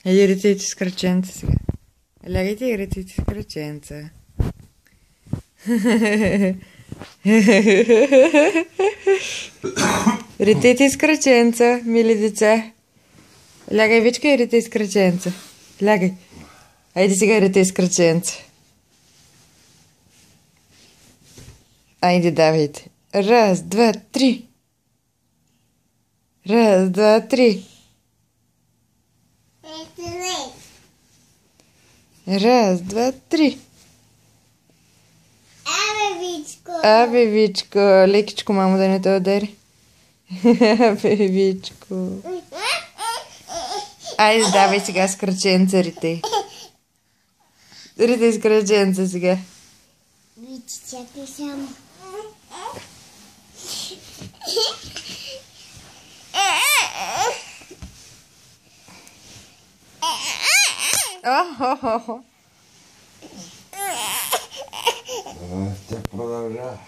Ритайте с кръченца сега. Лягайте и ритайте с кръченца. Ритайте с кръченца, мили деца. Лягай, Вичка, и ритай с кръченца. Лягай. Айде сега ритай с кръченца. Айде, давайте. Раз, два, три. Раз, два, три. Раз, два, три. Абе, Вичко. Лекичко, мамо, да не те удари. Абе, Вичко. Айде, давай сега с кръченца, ритай. Ритай с кръченца сега. Вичи, чакай само. О-хо-хо-хо. Тя продължава.